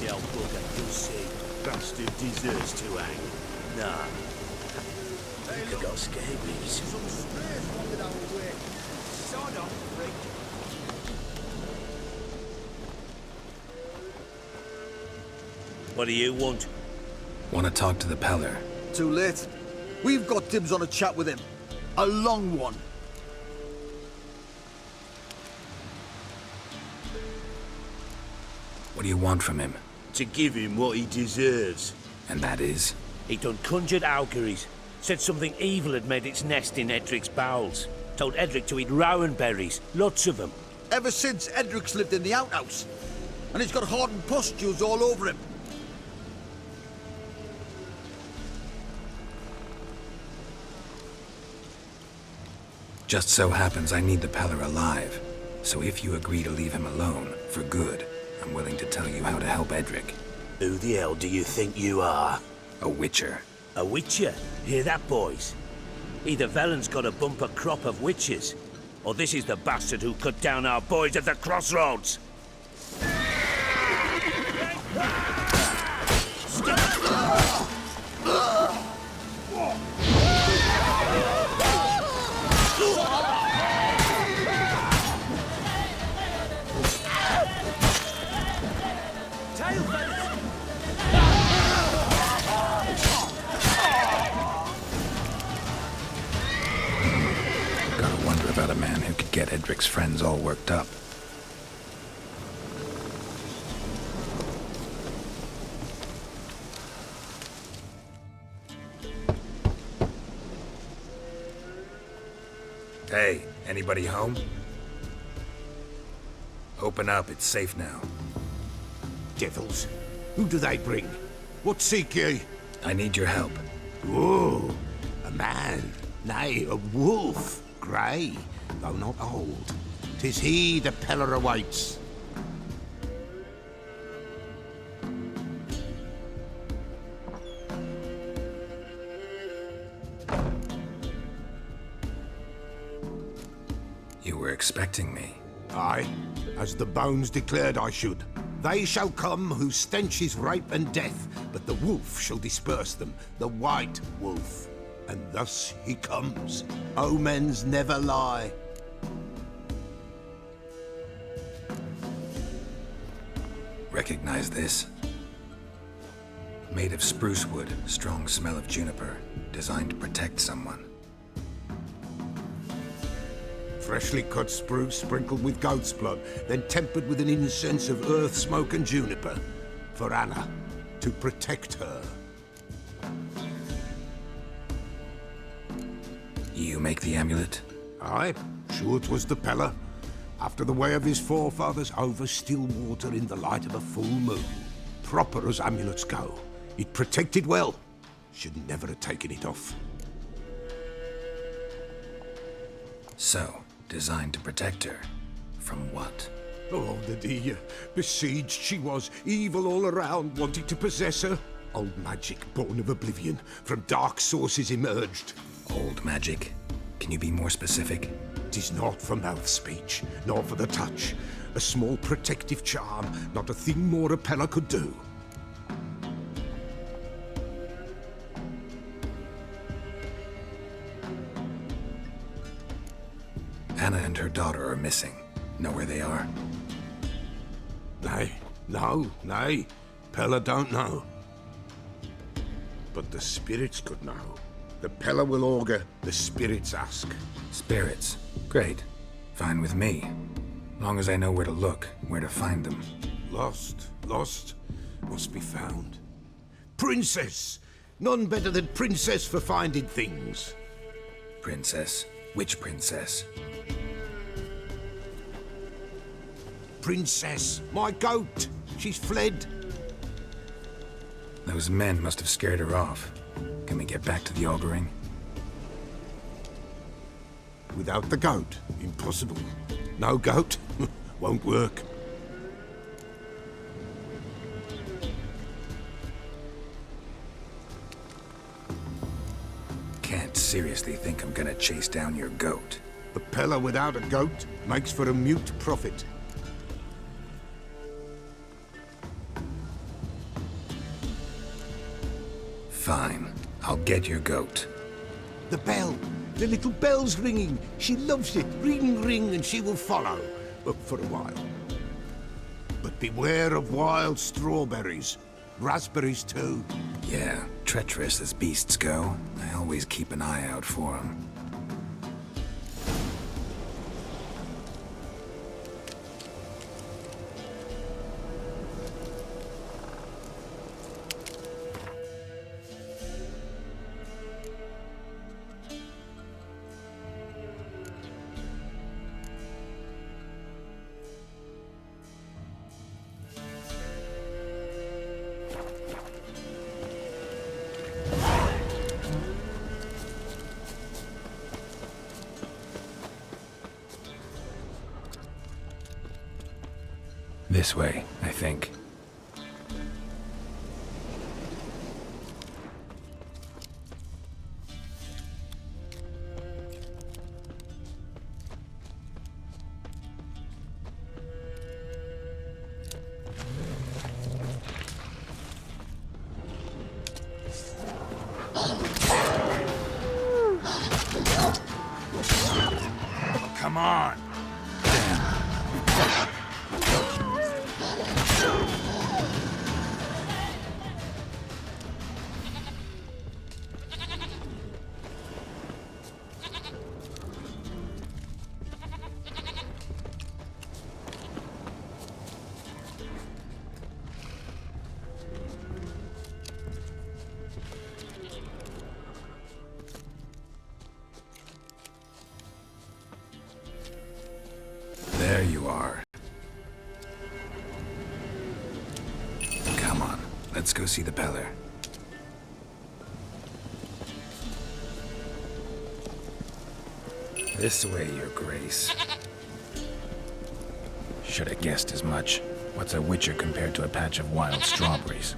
The old bugger, you'll see. Bastard deserves to hang. Nah. You could go scabies. Some strays wandered our way. Sod off, freak. What do you want? Want to talk to the Peller. Too late. We've got dibs on a chat with him. A long one. What do you want from him? To give him what he deserves. And that is? He done conjured auguries. Said something evil had made its nest in Edric's bowels. Told Edric to eat rowan berries. Lots of them. Ever since Edric's lived in the outhouse. And he's got hardened pustules all over him. Just so happens I need the Peller alive. So if you agree to leave him alone, for good, I'm willing to tell you how to help Edric. Who the hell do you think you are? A witcher. A witcher? Hear that, boys? Either Velen's got a bumper crop of witches, or this is the bastard who cut down our boys at the crossroads. Gotta wonder about a man who could get Edric's friends all worked up. Hey, anybody home? Open up, it's safe now. Devils, who do they bring? What seek ye? I need your help. Oh, a man, nay, a wolf, grey, though not old. 'Tis he the Peller awaits. You were expecting me. Aye, as the bones declared I should. They shall come whose stench is rape and death, but the wolf shall disperse them, the white wolf. And thus he comes. Omens never lie. Recognize this? Made of spruce wood, strong smell of juniper, designed to protect someone. Freshly cut spruce sprinkled with goat's blood, then tempered with an incense of earth, smoke and juniper. For Anna, to protect her. You make the amulet? Aye, sure 'twas the Peller. After the way of his forefathers, over still water in the light of a full moon. Proper as amulets go. It protected well. Should never have taken it off. So, designed to protect her. From what? Oh, the dear. Besieged she was, evil all around, wanting to possess her. Old magic, born of oblivion, from dark sources emerged. Old magic? Can you be more specific? 'Tis not for mouth speech, nor for the touch. A small protective charm, not a thing more a Peller could do. Anna and her daughter are missing. Know where they are? Nay, nay. Peller don't know. But the spirits could know. The Peller will augur, the spirits ask. Spirits. Great. Fine with me. Long as I know where to look, where to find them. Lost, must be found. Princess! None better than Princess for finding things. Princess? Which princess? Princess, my goat! She's fled. Those men must have scared her off. Can we get back to the auguring? Without the goat, impossible. No goat, won't work. Can't seriously think I'm gonna chase down your goat. The Peller without a goat makes for a mute prophet. Fine. I'll get your goat. The bell. The little bell's ringing. She loves it. Ring, ring, and she will follow. But for a while. But beware of wild strawberries. Raspberries, too. Yeah, treacherous as beasts go. I always keep an eye out for them. This way, I think. Come on! There you are. Come on, let's go see the Peller. This way, Your Grace. Should have guessed as much. What's a witcher compared to a patch of wild strawberries?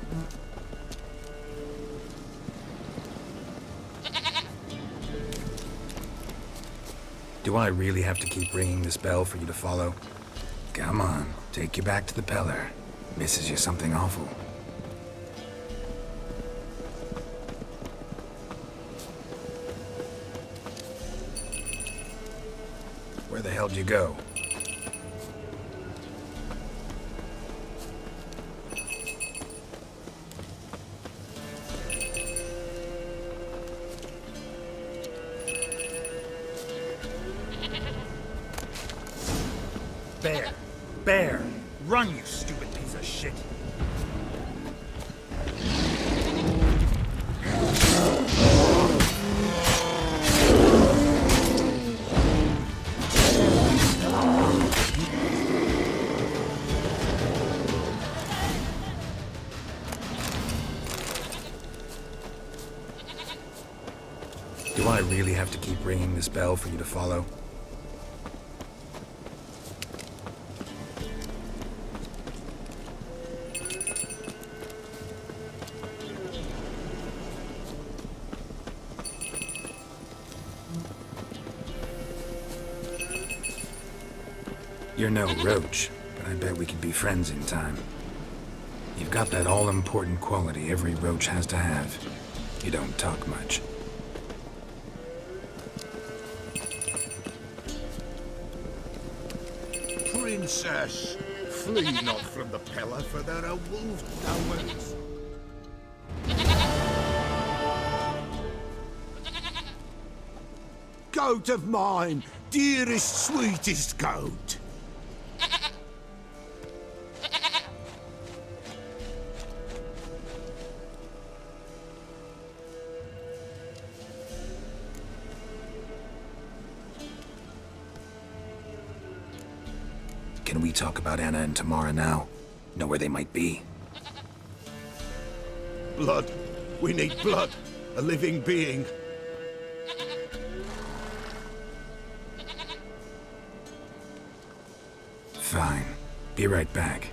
Do I really have to keep ringing this bell for you to follow? Come on, take you back to the Peller. Misses you something awful. Where the hell did you go? Bear! Bear! Run, you stupid piece of shit! Do I really have to keep ringing this bell for you to follow? You're no roach, but I bet we could be friends in time. You've got that all-important quality every roach has to have. You don't talk much. Princess, flee not from the Peller, for there are wolves nowhere. Goat of mine, dearest, sweetest goat. Can we talk about Anna and Tamara now? Know where they might be? Blood. We need blood. A living being. Fine. Be right back.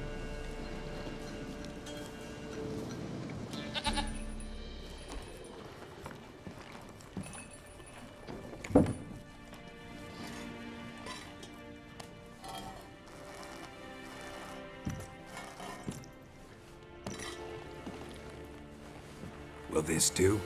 Will this do?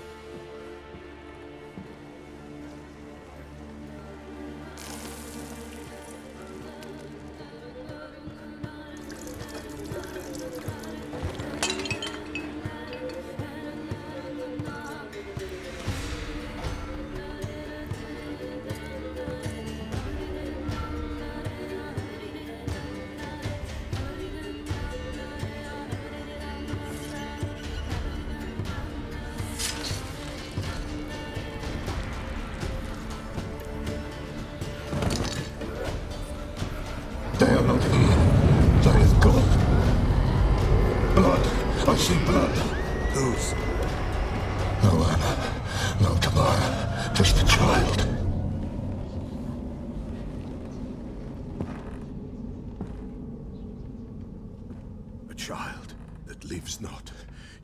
They are not here. There is blood. Blood. I see blood. Whose? No Anna. No Tamara. Just the child. A child that lives not,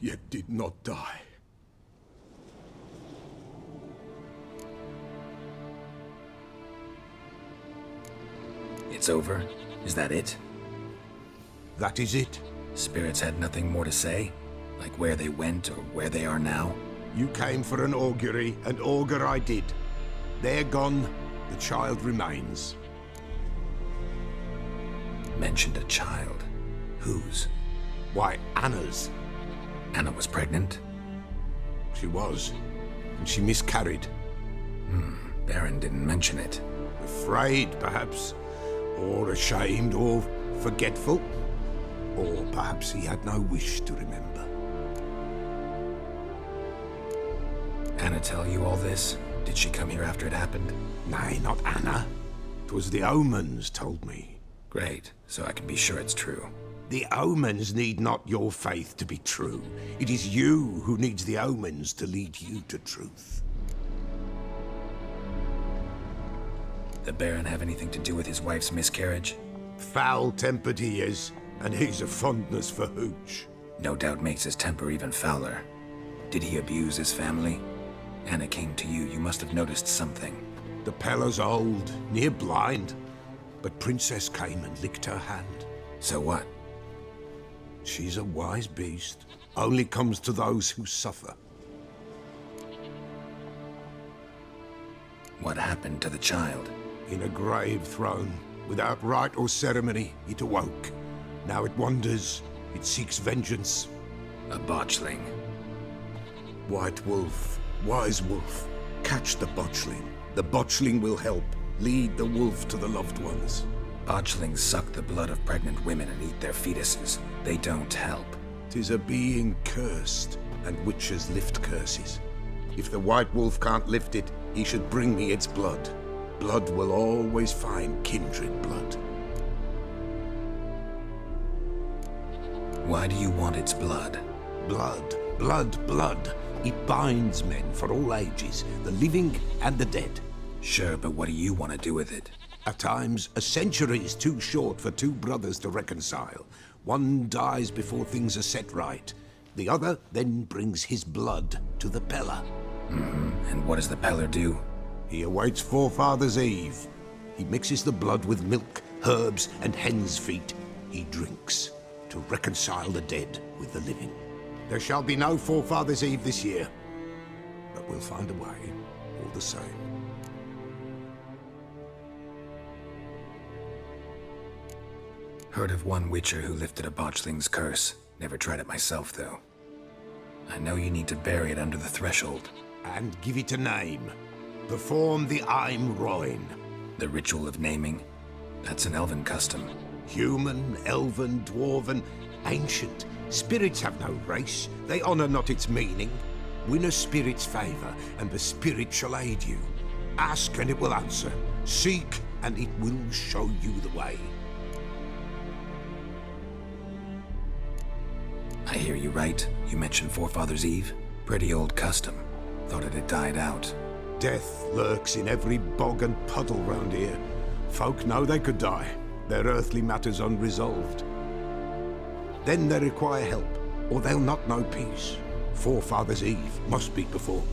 yet did not die. It's over? Is that it? That is it. Spirits had nothing more to say? Like where they went or where they are now? You came for an augury, and augur I did. They're gone, the child remains. Mentioned a child. Whose? Why, Anna's. Anna was pregnant? She was, and she miscarried. Baron didn't mention it. Afraid, perhaps, or ashamed, or forgetful. Or perhaps he had no wish to remember. Anna tell you all this? Did she come here after it happened? Nay, not Anna. 'Twas the omens told me. Great, so I can be sure it's true. The omens need not your faith to be true. It is you who needs the omens to lead you to truth. The Baron have anything to do with his wife's miscarriage? Foul-tempered he is, and he's a fondness for hooch. No doubt makes his temper even fouler. Did he abuse his family? Anna came to you, you must have noticed something. The Pella's old, near blind, but Princess came and licked her hand. So what? She's a wise beast, only comes to those who suffer. What happened to the child? In a grave thrown, without rite or ceremony, it awoke. Now it wanders, it seeks vengeance. A botchling. White wolf, wise wolf, catch the botchling. The botchling will help, lead the wolf to the loved ones. Botchlings suck the blood of pregnant women and eat their fetuses. They don't help. 'Tis a being cursed, and witches lift curses. If the white wolf can't lift it, he should bring me its blood. Blood will always find kindred blood. Why do you want its blood? Blood, blood, blood. It binds men for all ages, the living and the dead. Sure, but what do you want to do with it? At times, a century is too short for two brothers to reconcile. One dies before things are set right. The other then brings his blood to the Pella. And what does the Peller do? He awaits Forefather's Eve. He mixes the blood with milk, herbs, and hen's feet. He drinks to reconcile the dead with the living. There shall be no Forefather's Eve this year, but we'll find a way, all the same. Heard of one witcher who lifted a botchling's curse. Never tried it myself, though. I know you need to bury it under the threshold. And give it a name. Perform the Aim Roin. The ritual of naming? That's an elven custom. Human, elven, dwarven, ancient. Spirits have no race. They honor not its meaning. Win a spirit's favor, and the spirit shall aid you. Ask, and it will answer. Seek, and it will show you the way. I hear you right. You mentioned Forefather's Eve? Pretty old custom. Thought it had died out. Death lurks in every bog and puddle round here. Folk know they could die, their earthly matters unresolved. Then they require help, or they'll not know peace. Forefather's Eve must be performed.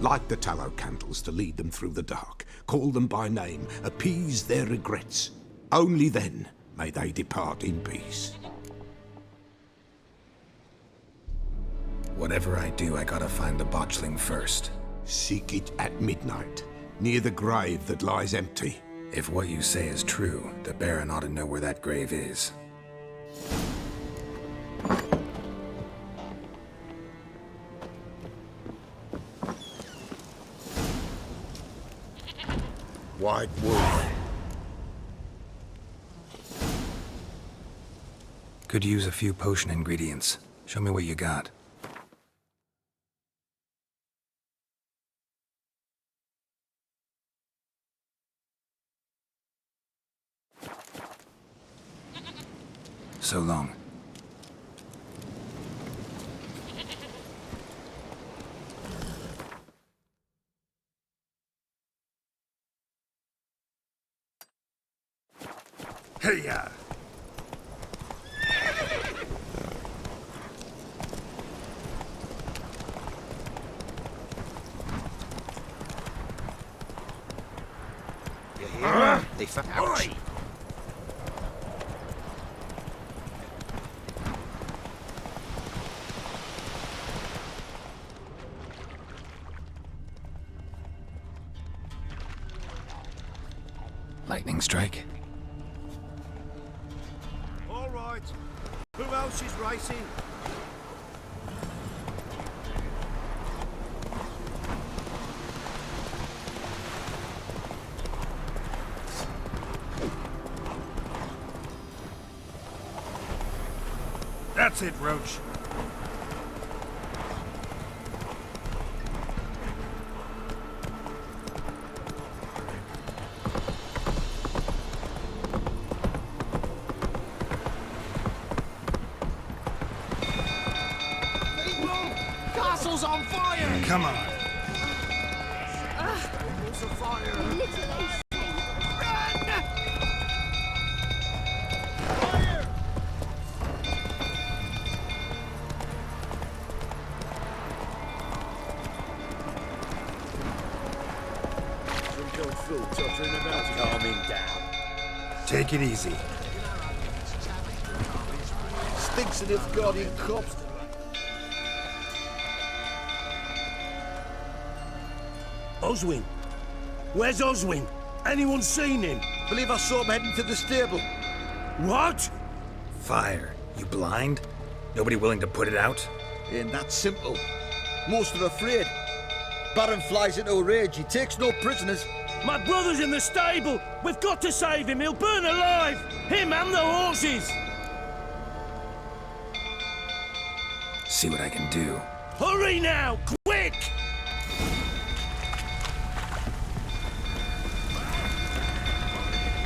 Light the tallow candles to lead them through the dark. Call them by name, appease their regrets. Only then may they depart in peace. Whatever I do, I gotta find the botchling first. Seek it at midnight, near the grave that lies empty. If what you say is true, the Baron ought to know where that grave is. White Wolf. Could use a few potion ingredients. Show me what you got. So long. Hey-ya! You hear? They found. Ouch! Lightning strike? All right. Who else is racing? That's it, Roach. Castle's on fire! Come on. It's a fire! Tottering about. Calming down. Take it easy. Stinks of Nilfgaardian corpse. Oswin? Where's Oswin? Anyone seen him? Believe I saw him heading to the stable. What? Fire. You blind? Nobody willing to put it out? Ain't that simple. Most are afraid. Baron flies into a rage. He takes no prisoners. My brother's in the stable! We've got to save him! He'll burn alive! Him and the horses! See what I can do. Hurry now! Quick!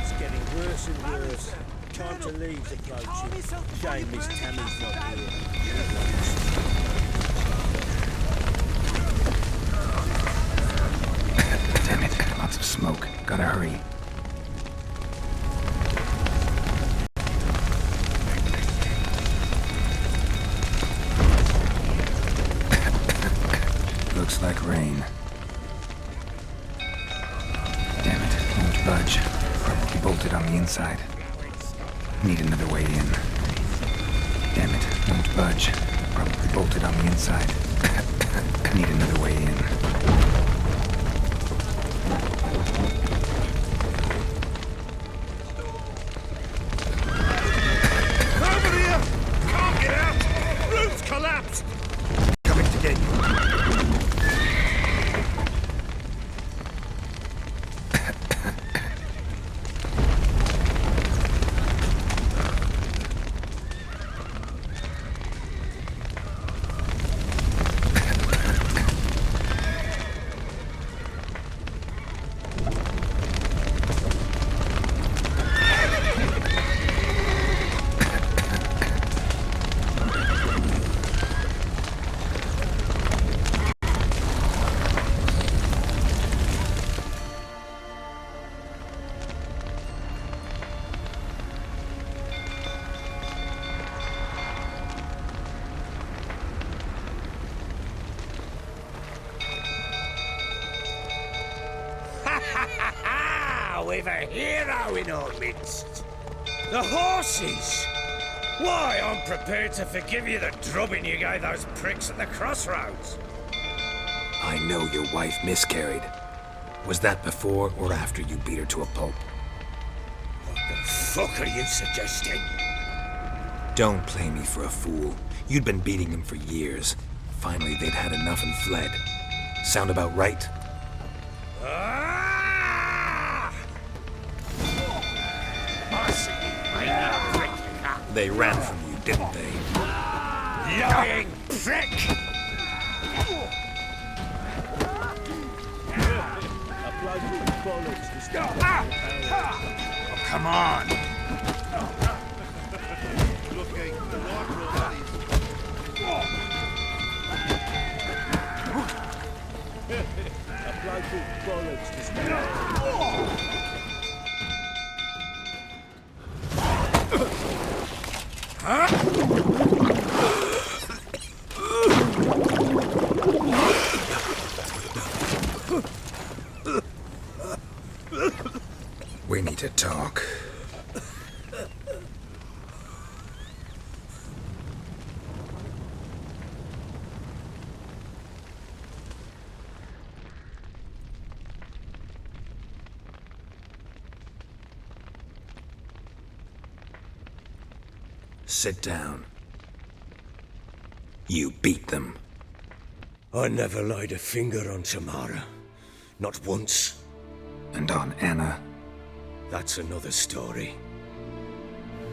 It's getting worse and worse. Time to leave's approaching. Shame Miss Tammy's not here. Damn it, lots of smoke. Gotta hurry. Looks like rain. Damn it, won't budge. Probably bolted on the inside. Need another way in. Damn it, won't budge. Probably bolted on the inside. Need another way in. Over here! Can't get out! Roof's collapsed! Coming to get you. We've a hero in our midst. The horses! Why, I'm prepared to forgive you the drubbing you gave those pricks at the crossroads. I know your wife miscarried. Was that before or after you beat her to a pulp? What the fuck are you suggesting? Don't play me for a fool. You'd been beating him for years. Finally, they'd had enough and fled. Sound about right? They ran from you, didn't they? Lying prick! Oh, come on! We need to talk. Sit down. You beat them. I never laid a finger on Tamara. Not once. And on Anna. That's another story.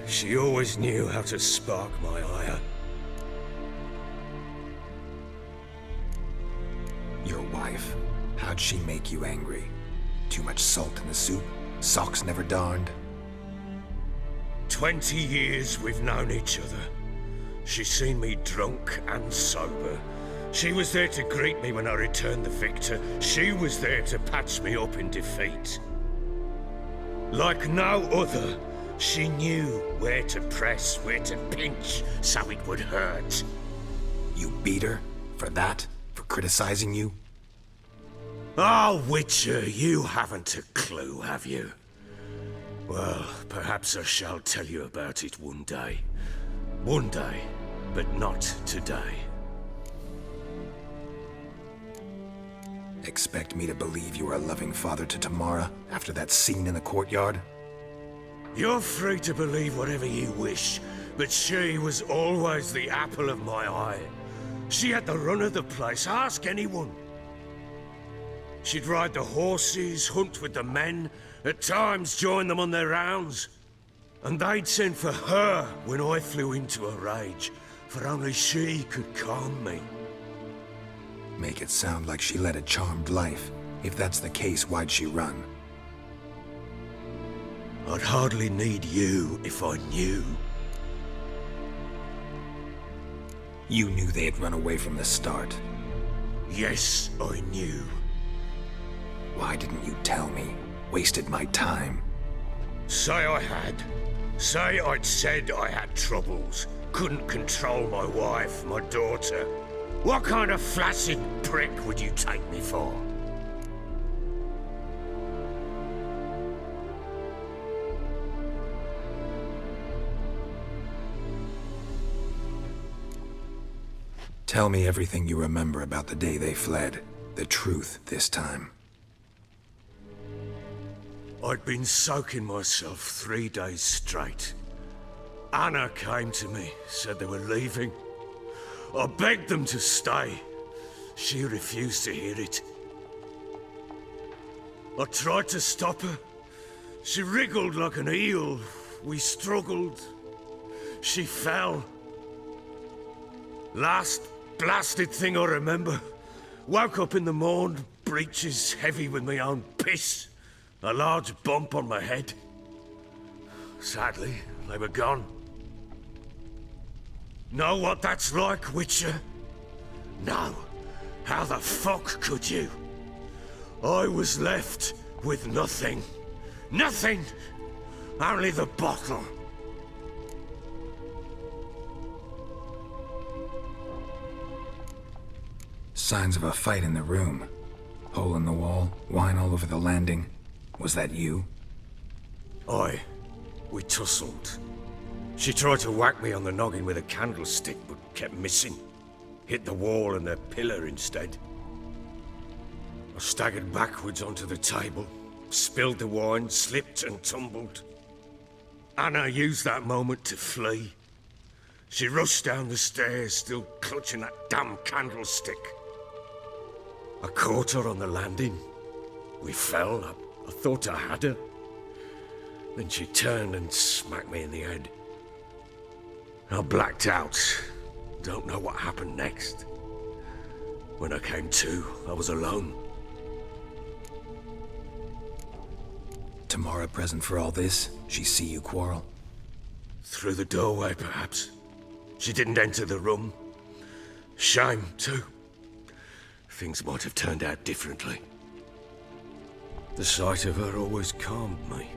She always knew how to spark my ire. Your wife. How'd she make you angry? Too much salt in the soup? Socks never darned? 20 years we've known each other. She's seen me drunk and sober. She was there to greet me when I returned the victor. She was there to patch me up in defeat. Like no other, she knew where to press, where to pinch, so it would hurt. You beat her? For that? For criticizing you? Oh, Witcher, you haven't a clue, have you? Well, perhaps I shall tell you about it one day. One day, but not today. Expect me to believe you were a loving father to Tamara after that scene in the courtyard? You're free to believe whatever you wish, but she was always the apple of my eye. She had the run of the place, ask anyone. She'd ride the horses, hunt with the men, at times join them on their rounds. And they'd send for her when I flew into a rage, for only she could calm me. Make it sound like she led a charmed life. If that's the case, why'd she run? I'd hardly need you if I knew. You knew they had run away from the start. Yes, I knew. Why didn't you tell me? Wasted my time. Say I had. Say I'd said I had troubles. Couldn't control my wife, my daughter. What kind of flaccid prick would you take me for? Tell me everything you remember about the day they fled. The truth this time. I'd been soaking myself 3 days straight. Anna came to me, said they were leaving. I begged them to stay. She refused to hear it. I tried to stop her. She wriggled like an eel. We struggled. She fell. Last blasted thing I remember. Woke up in the morn, breeches heavy with my own piss. A large bump on my head. Sadly, they were gone. Know what that's like, Witcher? No. How the fuck could you? I was left with nothing. Nothing! Only the bottle. Signs of a fight in the room. Hole in the wall, wine all over the landing. Was that you? Aye. We tussled. She tried to whack me on the noggin with a candlestick, but kept missing. Hit the wall and the pillar instead. I staggered backwards onto the table, spilled the wine, slipped and tumbled. Anna used that moment to flee. She rushed down the stairs, still clutching that damn candlestick. I caught her on the landing. We fell. I thought I had her. Then she turned and smacked me in the head. I blacked out. Don't know what happened next. When I came to, I was alone. Tamara present for all this? She see you quarrel? Through the doorway, perhaps. She didn't enter the room. Shame, too. Things might have turned out differently. The sight of her always calmed me.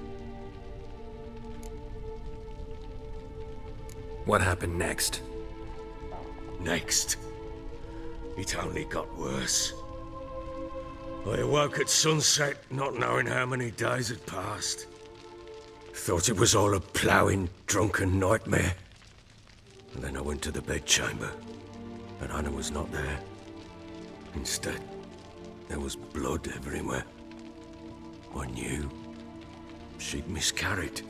What happened next? Next, it only got worse. I awoke at sunset, not knowing how many days had passed. Thought it was all a ploughing, drunken nightmare. And then I went to the bedchamber, but Anna was not there. Instead, there was blood everywhere. I knew she'd miscarried.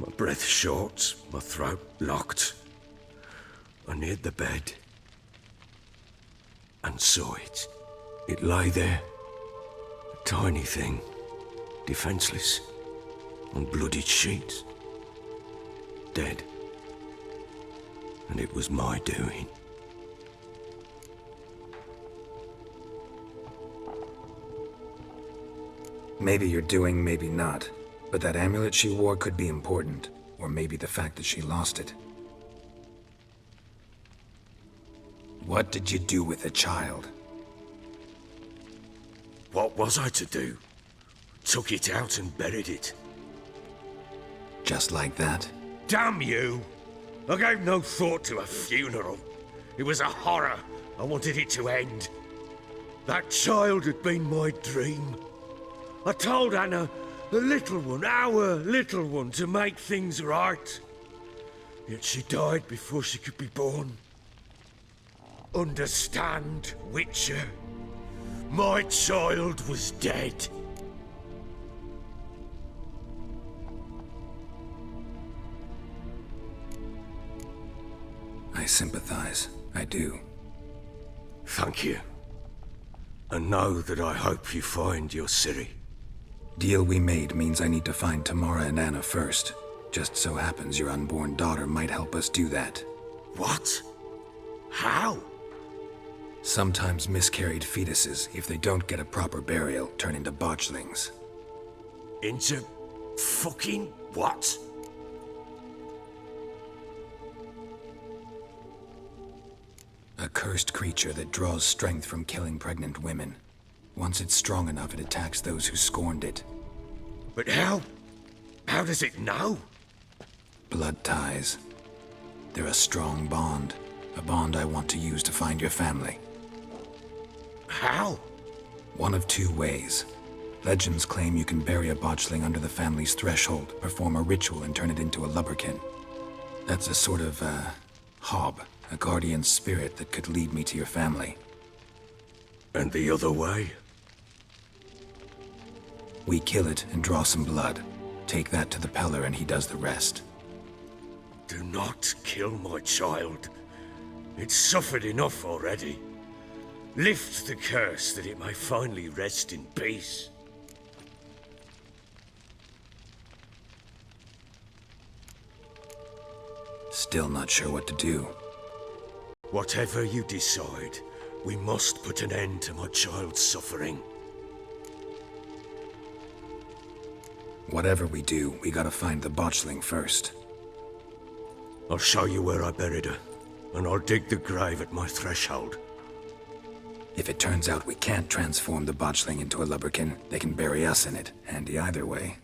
My breath short, my throat locked. I neared the bed and saw it. It lay there, a tiny thing, defenseless, on bloodied sheets, dead. And it was my doing. Maybe you're doing, maybe not. But that amulet she wore could be important. Or maybe the fact that she lost it. What did you do with the child? What was I to do? Took it out and buried it. Just like that? Damn you! I gave no thought to a funeral. It was a horror. I wanted it to end. That child had been my dream. I told Anna, the little one, our little one, to make things right. Yet she died before she could be born. Understand, Witcher? My child was dead. I sympathize. I do. Thank you. And know that I hope you find your Ciri. Deal we made means I need to find Tamara and Anna first. Just so happens your unborn daughter might help us do that. What? How? Sometimes miscarried fetuses, if they don't get a proper burial, turn into botchlings. Into fucking what? A cursed creature that draws strength from killing pregnant women. Once it's strong enough, it attacks those who scorned it. But how? How does it know? Blood ties. They're a strong bond. A bond I want to use to find your family. How? One of two ways. Legends claim you can bury a botchling under the family's threshold, perform a ritual, and turn it into a lubberkin. That's a sort of, hob, a guardian spirit that could lead me to your family. And the other way? We kill it and draw some blood. Take that to the Peller and he does the rest. Do not kill my child. It's suffered enough already. Lift the curse that it may finally rest in peace. Still not sure what to do. Whatever you decide, we must put an end to my child's suffering. Whatever we do, we gotta find the botchling first. I'll show you where I buried her, and I'll dig the grave at my threshold. If it turns out we can't transform the botchling into a lubberkin, they can bury us in it. Handy either way.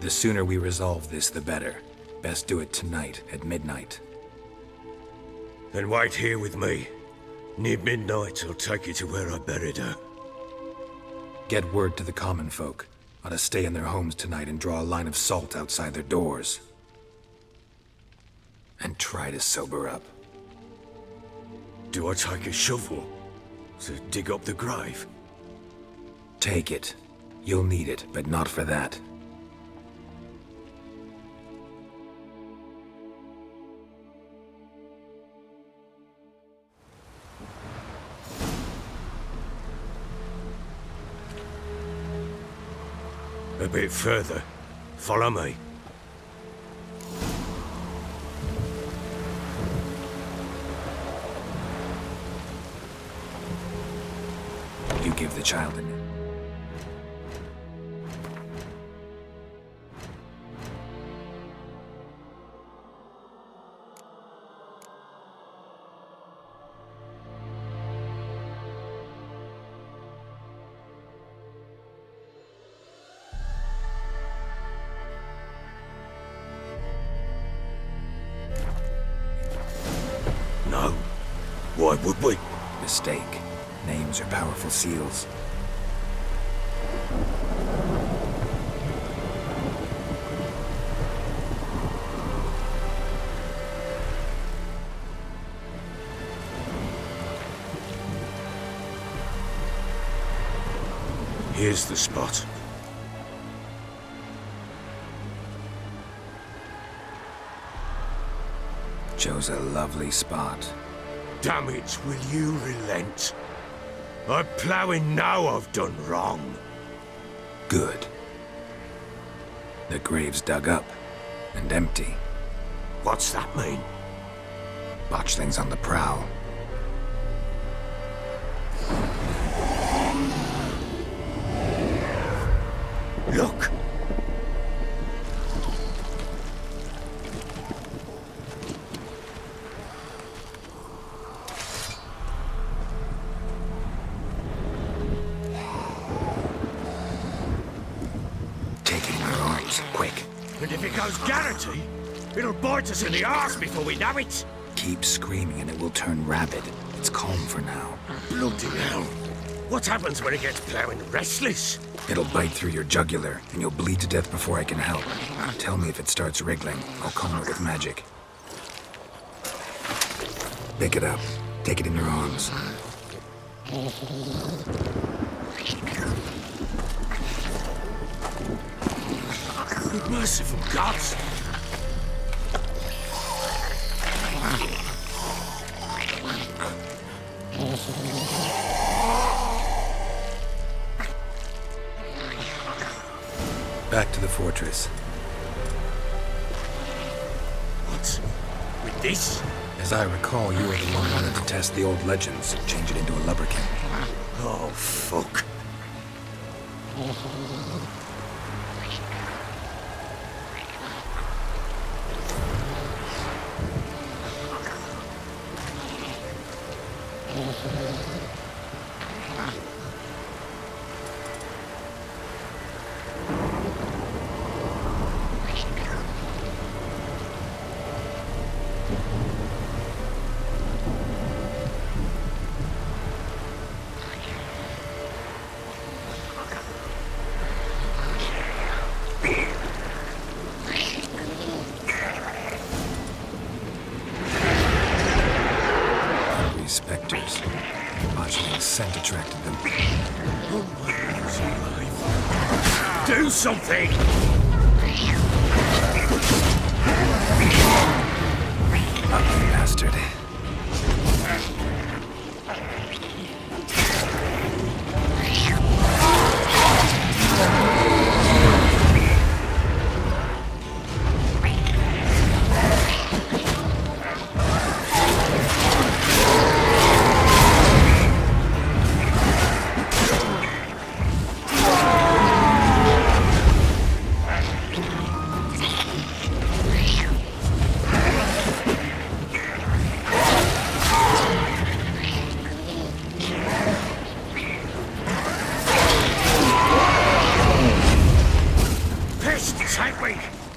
The sooner we resolve this, the better. Best do it tonight, at midnight. Then wait here with me. Near midnight, I'll take you to where I buried her. Get word to the common folk. Ought to stay in their homes tonight and draw a line of salt outside their doors. And try to sober up. Do I take a shovel to dig up the grave? Take it. You'll need it, but not for that. A bit further. Follow me. You give the child a name. No. Why would we? Mistake. Names are powerful seals. Here's the spot. Chose a lovely spot. Damn it, will you relent? I'm ploughing now I've done wrong. Good. The grave's dug up and empty. What's that mean? Botchling's on the prowl. Look! Take it in your arms, quick. And if it goes Garrity, it'll bite us in the arse before we know it. Keep screaming and it will turn rabid. It's calm for now. Bloody hell. What happens when it gets ploughing restless? It'll bite through your jugular, and you'll bleed to death before I can help. Tell me if it starts wriggling. I'll calm it with magic. Pick it up. Take it in your arms. Good merciful gods! Back to the fortress. What? With this? As I recall, you were the one who wanted to test the old legends, change it into a lubberkin. Oh, fuck. Spectres. Botchling's scent attracted them. Do something! Ugly bastard.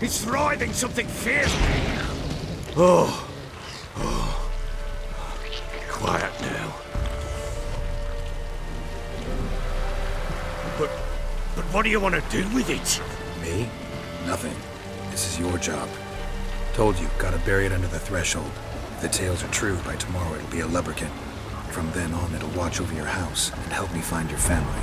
It's writhing something fierce. Oh. quiet now. But what do you want to do with it? Me? Nothing. This is your job. Told you, gotta bury it under the threshold. If the tales are true, by tomorrow it'll be a lubberkin. From then on, it'll watch over your house and help me find your family.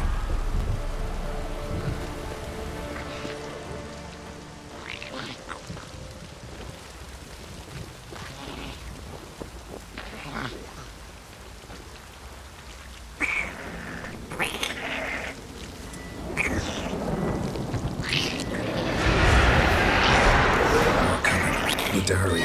Need to hurry.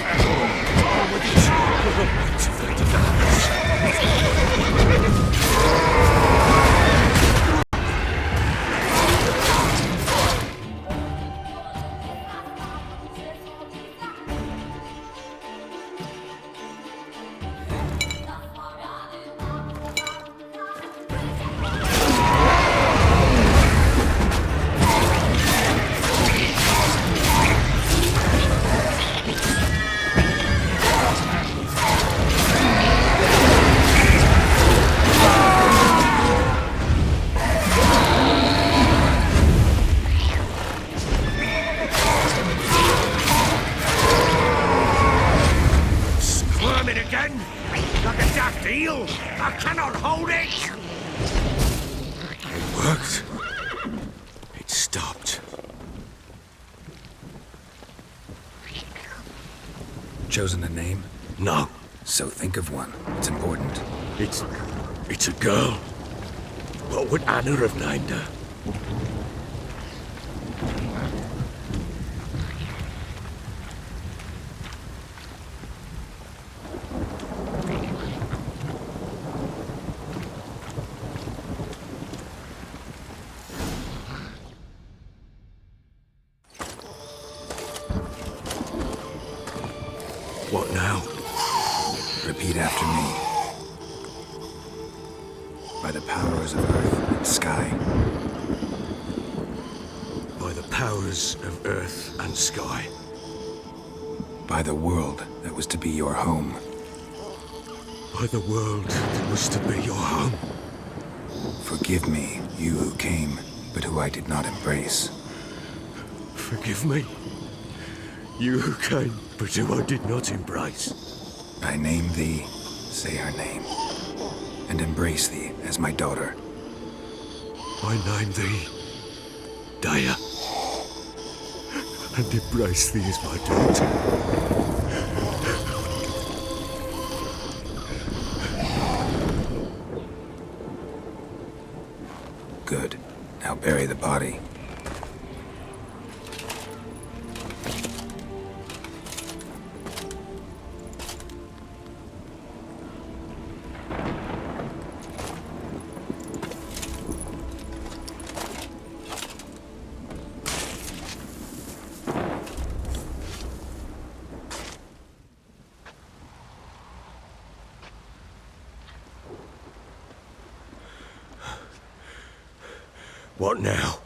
Again? Like a daft eel? I cannot hold it! It worked. It stopped. Chosen a name? No. So think of one. It's important. It's a girl. What would Anna have named her? What now? Repeat after me. By the powers of earth and sky. By the powers of earth and sky. By the world that was to be your home. By the world that was to be your home. Forgive me, you who came, but who I did not embrace. Forgive me. You who came, but who I did not embrace. I name thee, say her name, and embrace thee as my daughter. I name thee Daya, and embrace thee as my daughter. Good. Now bury the body. What now?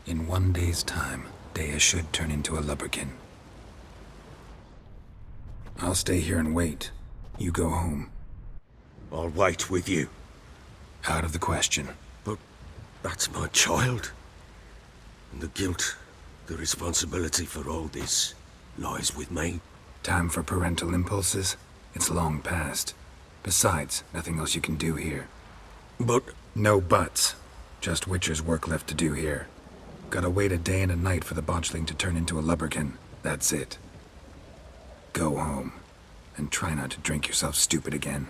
In 1 day's time, Daya should turn into a lubberkin. I'll stay here and wait. You go home. I'll wait with you. Out of the question. But that's my child. And the guilt, the responsibility for all this lies with me. Time for parental impulses? It's long past. Besides, nothing else you can do here. But No buts. Just Witcher's work left to do here. Gotta wait a day and a night for the botchling to turn into a lubberkin. That's it. Go home. And try not to drink yourself stupid again.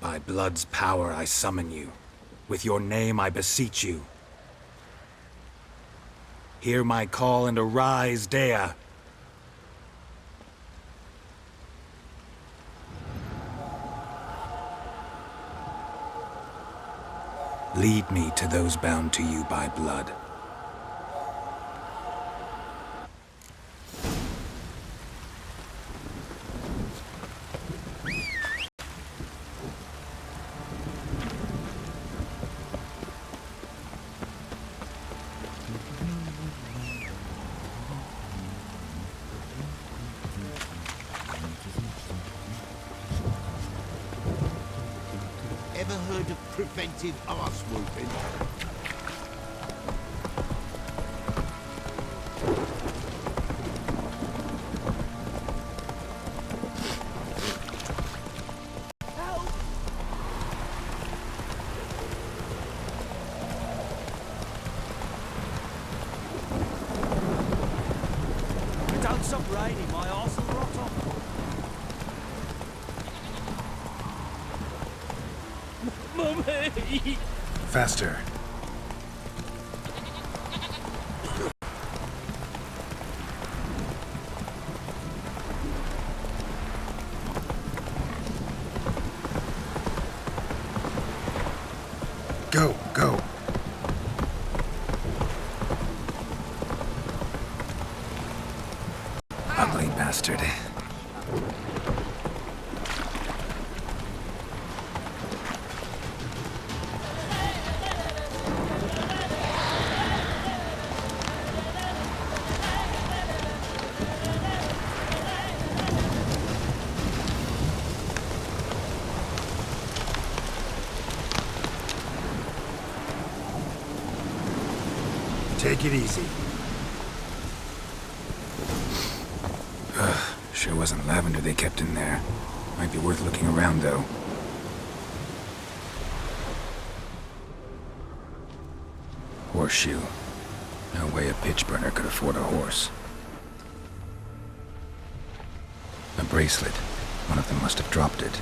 By blood's power I summon you. With your name I beseech you. Hear my call and arise, Dea. Lead me to those bound to you by blood. Ever heard of preventive arse whooping? Don't stop raining, my arse will rot off. Mummy! Faster. Go, go. Ugly bastard. Take it easy. Sure wasn't lavender they kept in there. Might be worth looking around, though. Horseshoe. No way a pitch burner could afford a horse. A bracelet. One of them must have dropped it.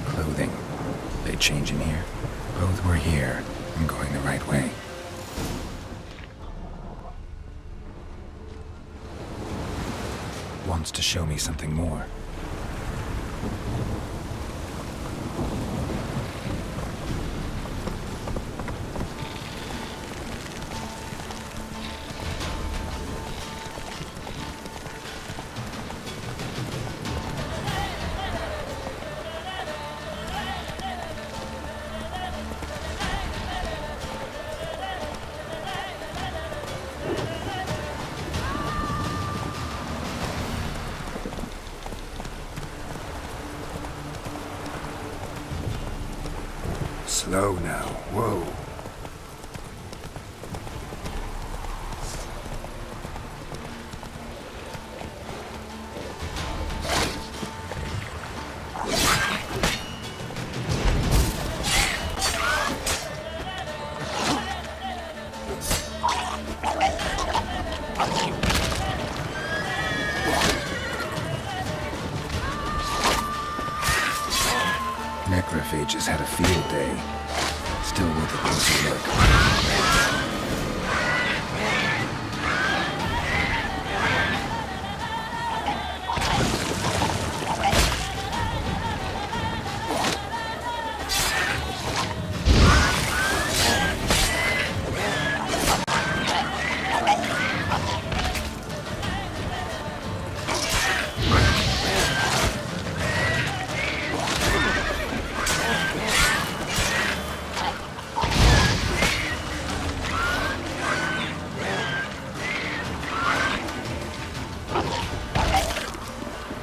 Clothing. They change in here? Both were here. I'm going the right way. Wants to show me something more. Slow now. Whoa. Necrophages had a field day. Still worth a closer look.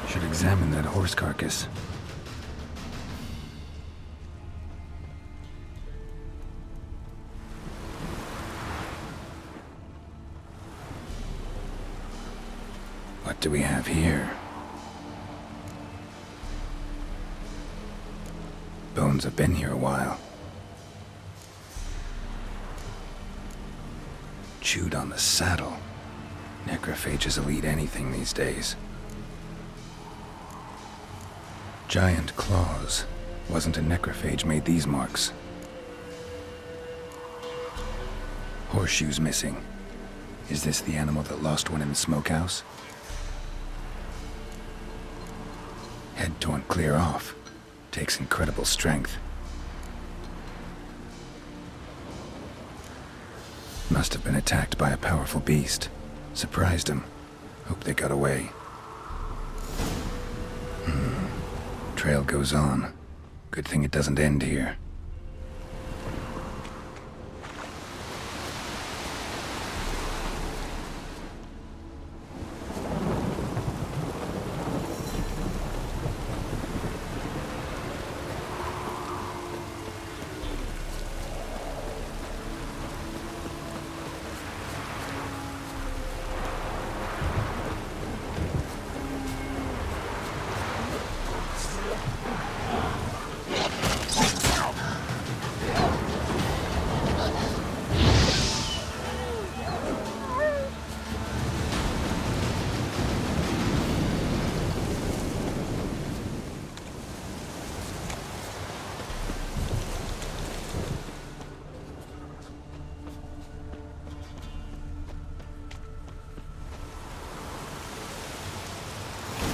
Should examine that horse carcass. What do we have here? Bones have been here a while. Chewed on the saddle. Necrophages will eat anything these days. Giant claws. Wasn't a necrophage made these marks. Horseshoes missing. Is this the animal that lost one in the smokehouse? Head torn clear off. Takes incredible strength. Must have been attacked by a powerful beast. Surprised him. Hope they got away. Trail goes on. Good thing it doesn't end here.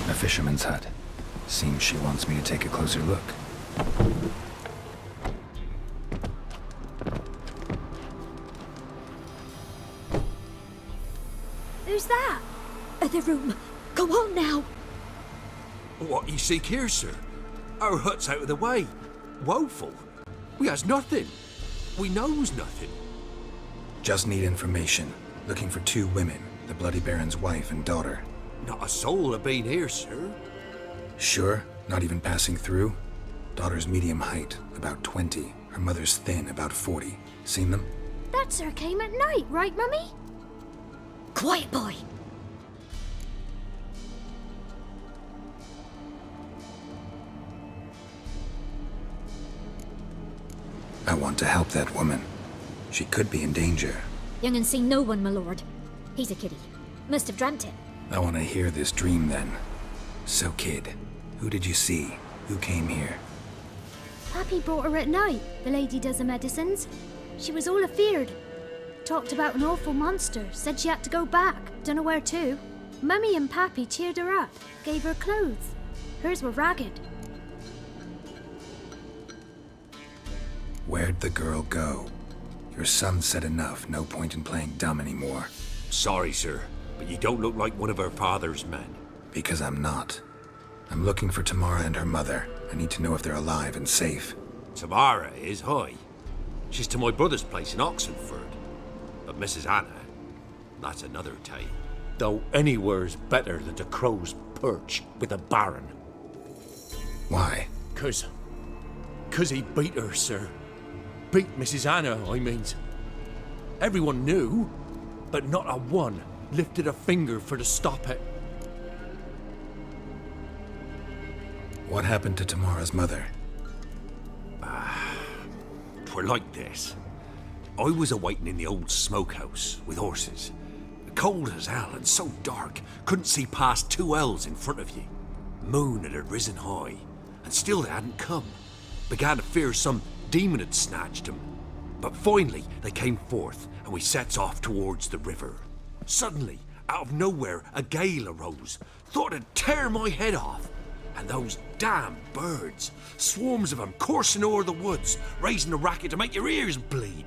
A fisherman's hut. Seems she wants me to take a closer look. Who's that? The room. Go on now. What you seek here, sir? Our hut's out of the way. Woeful. We has nothing. We knows nothing. Just need information. Looking for 2 women, the Bloody Baron's wife and daughter. Not a soul have been here, sir. Sure? Not even passing through? Daughter's medium height, about 20. Her mother's thin, about 40. Seen them? That sir came at night, right, Mummy? Quiet, boy. I want to help that woman. She could be in danger. Young and seen no one, my lord. He's a kiddie. Must have dreamt it. I want to hear this dream then. So, kid, who did you see? Who came here? Pappy brought her at night. The lady does the medicines. She was all afeared. Talked about an awful monster. Said she had to go back. Dunno where to. Mummy and Pappy cheered her up. Gave her clothes. Hers were ragged. Where'd the girl go? Your son said enough. No point in playing dumb anymore. Sorry, sir, but you don't look like one of her father's men. Because I'm not. I'm looking for Tamara and her mother. I need to know if they're alive and safe. Tamara is high. She's to my brother's place in Oxenford. But Mrs. Anna, that's another tale. Though anywhere's better than the Crow's Perch with the Baron. Why? 'Cause he beat her, sir. Beat Mrs. Anna, I means. Everyone knew, but not a one lifted a finger for to stop it. What happened to Tamara's mother? 'Twere like this. I was awaiting in the old smokehouse with horses. Cold as hell and so dark, couldn't see past 2 ells in front of you. Moon had risen high, and still they hadn't come. Began to fear some demon had snatched them. But finally they came forth, and we sets off towards the river. Suddenly, out of nowhere, a gale arose. Thought it'd tear my head off. And those damn birds, swarms of them coursing o'er the woods, raising a racket to make your ears bleed.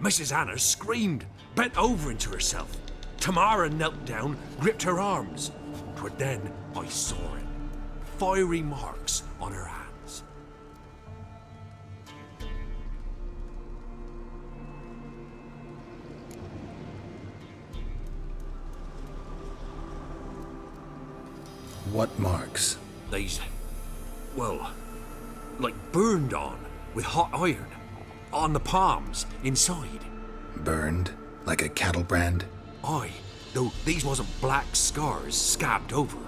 Mrs. Anna screamed, bent over into herself. Tamara knelt down, gripped her arms. 'Twere then I saw it. Fiery marks on her hands. What marks? They's, well, like burned on with hot iron. On the palms, inside. Burned? Like a cattle brand? Aye, though these wasn't black scars scabbed over.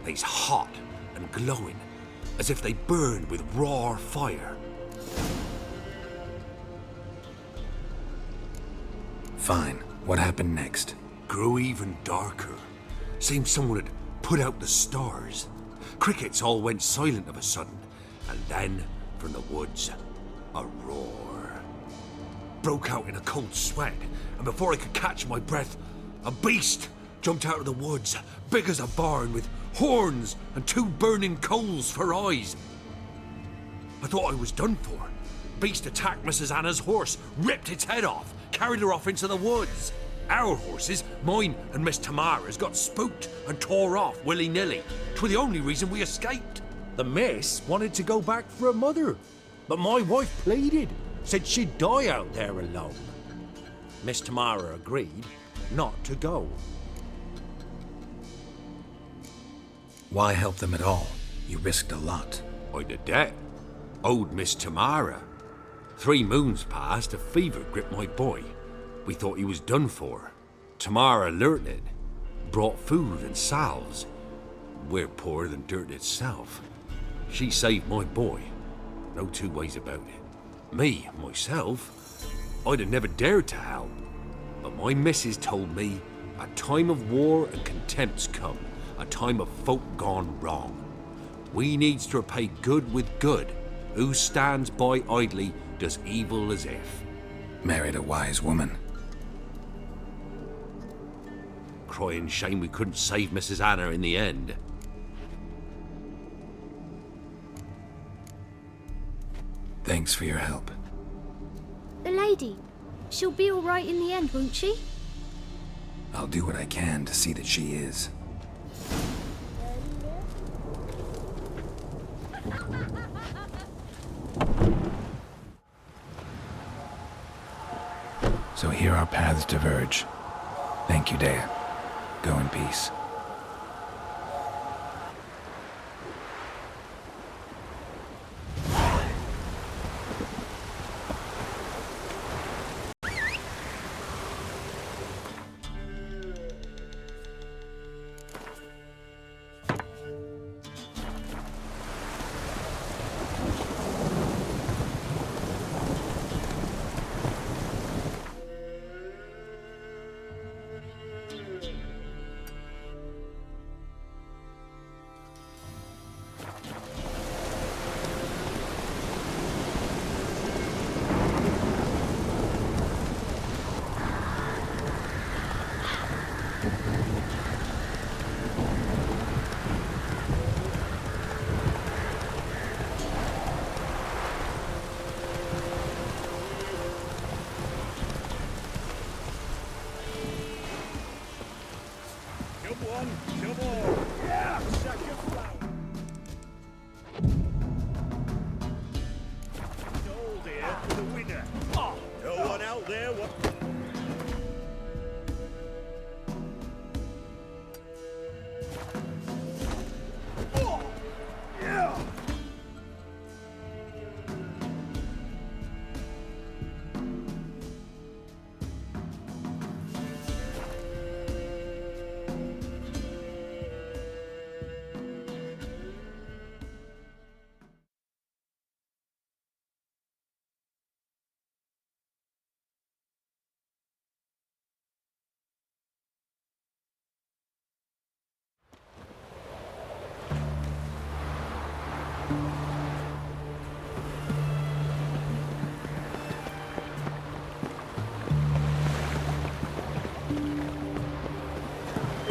They's hot and glowing, as if they burned with raw fire. Fine. What happened next? grew even darker. Seemed someone had put out the stars. Crickets all went silent of a sudden, and then, from the woods, a roar. Broke out in a cold sweat, and before I could catch my breath, a beast jumped out of the woods, big as a barn, with horns and 2 burning coals for eyes. I thought I was done for. Beast attacked Mrs. Anna's horse, ripped its head off, carried her off into the woods. Our horses, mine and Miss Tamara's, got spooked and tore off willy-nilly. 'Twas the only reason we escaped. The miss wanted to go back for her mother, but my wife pleaded, said she'd die out there alone. Miss Tamara agreed not to go. Why help them at all? You risked a lot. I'd a debt. Owed Miss Tamara. 3 moons passed, a fever gripped my boy. We thought he was done for. Tamara learnt it. Brought food and salves. We're poorer than dirt itself. She saved my boy. No 2 ways about it. Me, myself, I'd have never dared to help. But my missus told me a time of war and contempt's come. A time of folk gone wrong. We needs to repay good with good. Who stands by idly does evil as if. Married a wise woman. Crying shame we couldn't save Mrs. Anna in the end. Thanks for your help. The lady, she'll be all right in the end, won't she? I'll do what I can to see that she is. So here our paths diverge. Thank you, Dea. Go in peace.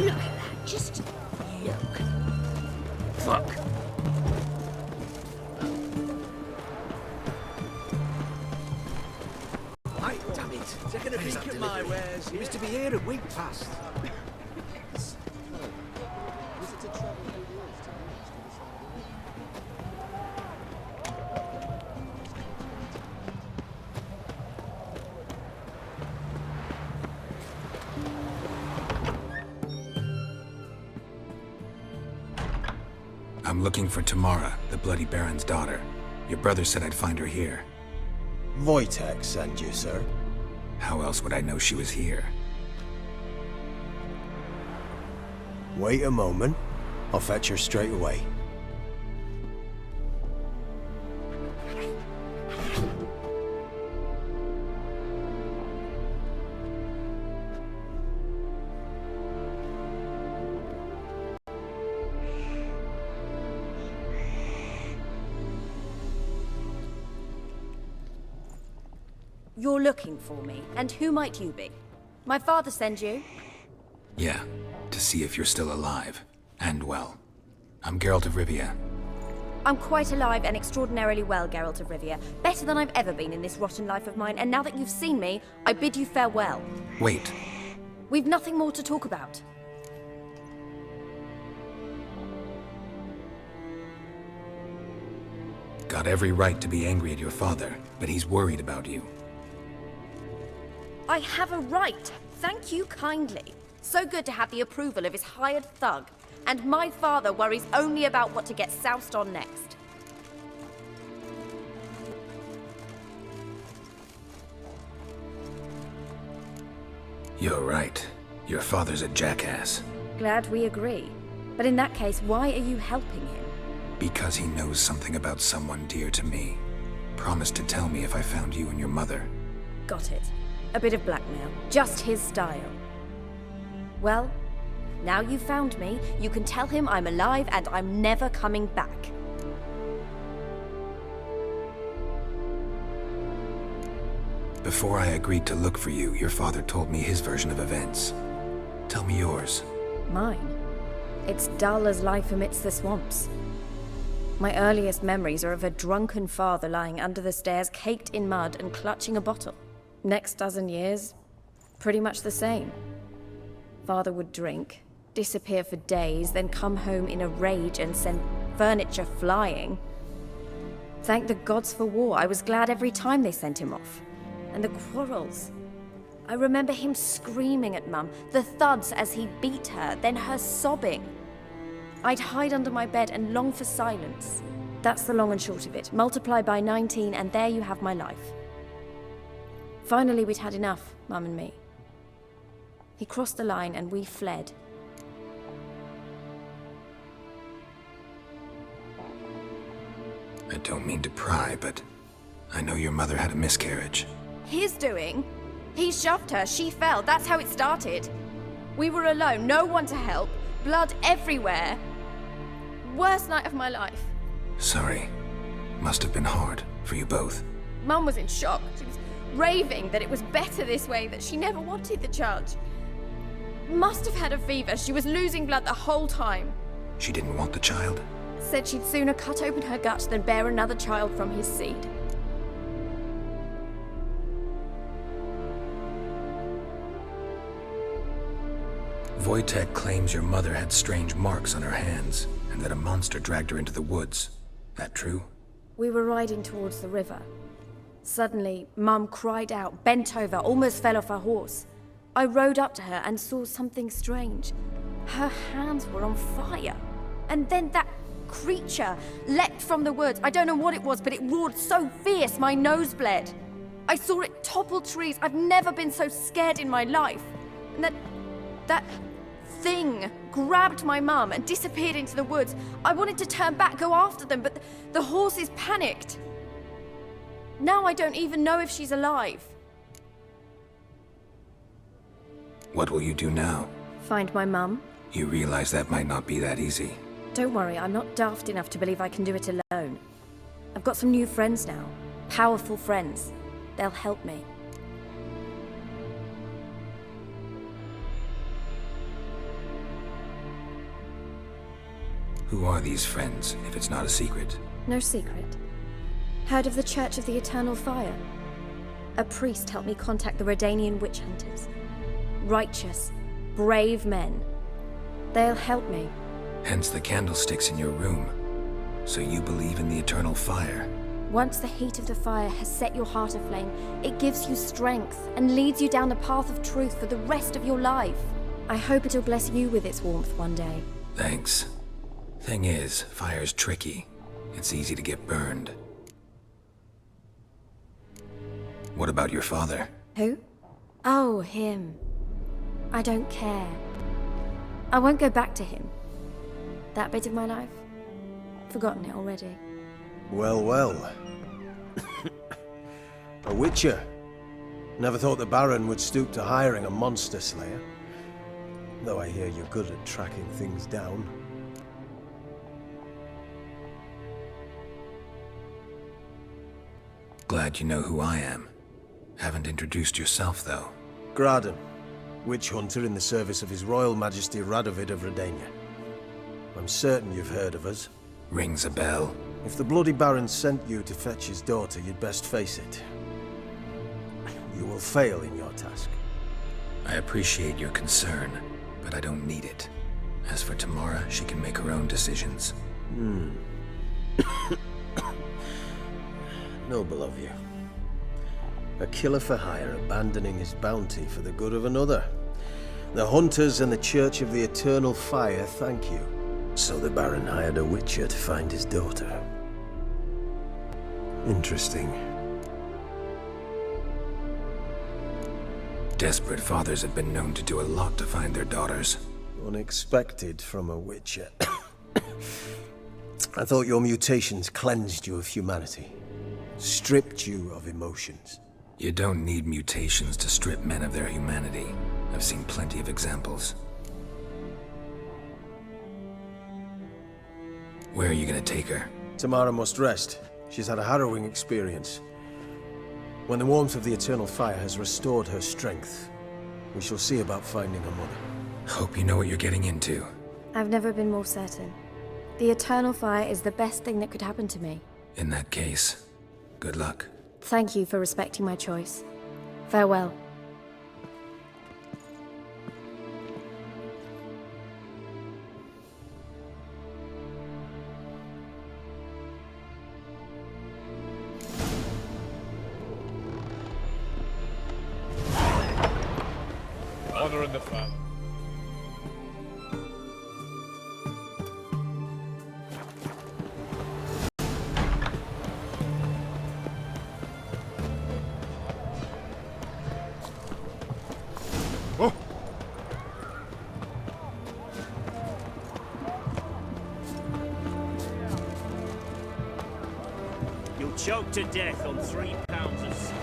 Look at that, just look. Fuck. Aye, damn it. Taking a peek at my wares. He was to be here a week past. I'm looking for Tamara, the Bloody Baron's daughter. Your brother said I'd find her here. Wojtek sent you, sir. How else would I know she was here? Wait a moment. I'll fetch her straight away. You're looking for me, and who might you be? My father sent you? Yeah, to see if you're still alive. And well. I'm Geralt of Rivia. I'm quite alive and extraordinarily well, Geralt of Rivia. Better than I've ever been in this rotten life of mine, and now that you've seen me, I bid you farewell. Wait. We've nothing more to talk about. Got every right to be angry at your father, but he's worried about you. I have a right. Thank you kindly. So good to have the approval of his hired thug. And my father worries only about what to get soused on next. You're right. Your father's a jackass. Glad we agree. But in that case, why are you helping him? Because he knows something about someone dear to me. Promised to tell me if I found you and your mother. Got it. A bit of blackmail. Just his style. Well, now you've found me, you can tell him I'm alive and I'm never coming back. Before I agreed to look for you, your father told me his version of events. Tell me yours. Mine? It's dull as life amidst the swamps. My earliest memories are of a drunken father lying under the stairs, caked in mud and clutching a bottle. Next dozen years, pretty much the same. Father would drink, disappear for days, then come home in a rage and send furniture flying. Thank the gods for war. I was glad every time they sent him off. And the quarrels. I remember him screaming at Mum, the thuds as he beat her, then her sobbing. I'd hide under my bed and long for silence. That's the long and short of it. Multiply by 19 and there you have my life. Finally we'd had enough, Mum and me. He crossed the line and we fled. I don't mean to pry, but I know your mother had a miscarriage. His doing? He shoved her, she fell, that's how it started. We were alone, no one to help, blood everywhere. Worst night of my life. Sorry. Must have been hard for you both. Mum was in shock. She was raving that it was better this way, that she never wanted the child. Must have had a fever, she was losing blood the whole time. She didn't want the child? Said she'd sooner cut open her gut than bear another child from his seed. Wojtek claims your mother had strange marks on her hands, and that a monster dragged her into the woods. That true? We were riding towards the river. Suddenly, Mum cried out, bent over, almost fell off her horse. I rode up to her and saw something strange. Her hands were on fire. And then that creature leapt from the woods. I don't know what it was, but it roared so fierce my nose bled. I saw it topple trees. I've never been so scared in my life. And that thing grabbed my mum and disappeared into the woods. I wanted to turn back, go after them, but the horses panicked. Now I don't even know if she's alive. What will you do now? Find my mum. You realize that might not be that easy. Don't worry, I'm not daft enough to believe I can do it alone. I've got some new friends now. Powerful friends. They'll help me. Who are these friends, if it's not a secret? No secret. Heard of the Church of the Eternal Fire? A priest helped me contact the Redanian witch hunters. Righteous, brave men. They'll help me. Hence the candlesticks in your room. So you believe in the eternal fire? Once the heat of the fire has set your heart aflame, it gives you strength and leads you down the path of truth for the rest of your life. I hope it'll bless you with its warmth one day. Thanks. Thing is, fire's tricky. It's easy to get burned. What about your father? Who? Oh, him. I don't care. I won't go back to him. That bit of my life? Forgotten it already. Well, well. A witcher. Never thought the Baron would stoop to hiring a monster slayer. Though I hear you're good at tracking things down. Glad you know who I am. Haven't introduced yourself, though. Graden, witch hunter in the service of His Royal Majesty Radovid of Redania. I'm certain you've heard of us. Rings a bell. If the Bloody Baron sent you to fetch his daughter, you'd best face it. You will fail in your task. I appreciate your concern, but I don't need it. As for Tamara, she can make her own decisions. Noble of you. A killer for hire abandoning his bounty for the good of another. The hunters and the Church of the Eternal Fire thank you. So the Baron hired a witcher to find his daughter. Interesting. Desperate fathers have been known to do a lot to find their daughters. Unexpected from a witcher. I thought your mutations cleansed you of humanity. Stripped you of emotions. You don't need mutations to strip men of their humanity. I've seen plenty of examples. Where are you gonna take her? Tamara must rest. She's had a harrowing experience. When the warmth of the Eternal Fire has restored her strength, we shall see about finding her mother. Hope you know what you're getting into. I've never been more certain. The Eternal Fire is the best thing that could happen to me. In that case, good luck. Thank you for respecting my choice. Farewell. Honor in the family. Oh! You'll choke to death on 3 pounds of steel.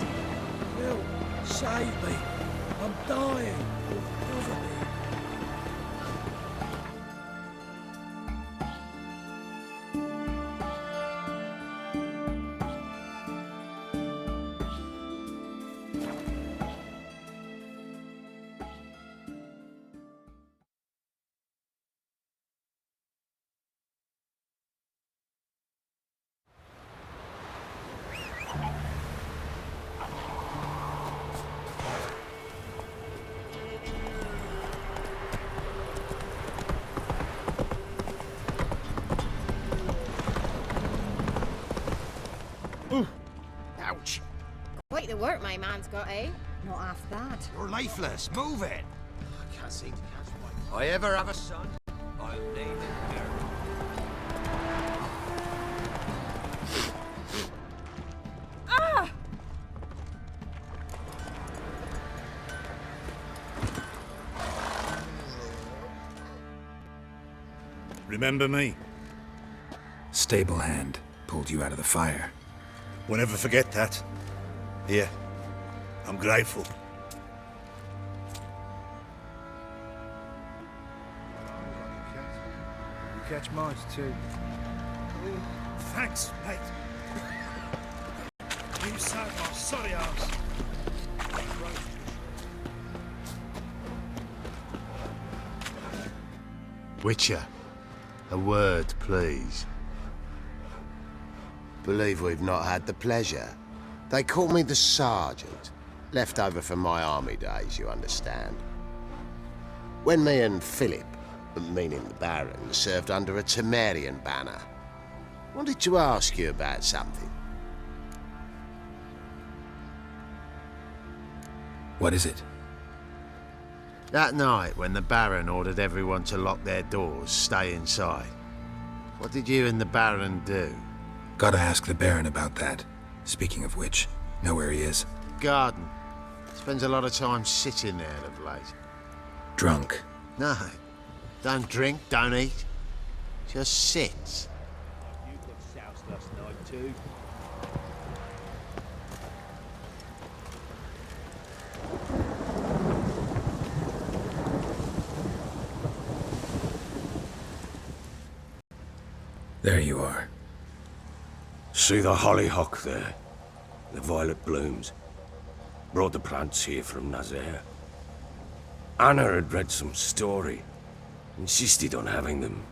Bill, save me. I'm dying. Cover me. Ouch! Quite the work my man's got, eh? Not half that. You're lifeless. Move it! I can't seem to catch one. I ever have a son, I'll name him Baron. Ah! Remember me? Stable hand pulled you out of the fire. We'll never forget that. Here, I'm grateful. You catch mice too. Thanks, mate. You saved my sorry ass. Witcher, a word, please. Believe we've not had the pleasure. They call me the Sergeant. Left over from my army days, you understand. When me and Philip, meaning the Baron, served under a Temerian banner, wanted to ask you about something. What is it? That night, when the Baron ordered everyone to lock their doors, stay inside, what did you and the Baron do? Gotta ask the Baron about that. Speaking of which, know where he is? Garden. Spends a lot of time sitting there of late. Drunk. No. Don't drink, don't eat. Just sits. You got soused last night too. There you are. See the hollyhock there? The violet blooms. Brought the plants here from Nazaire. Anna had read some story. Insisted on having them.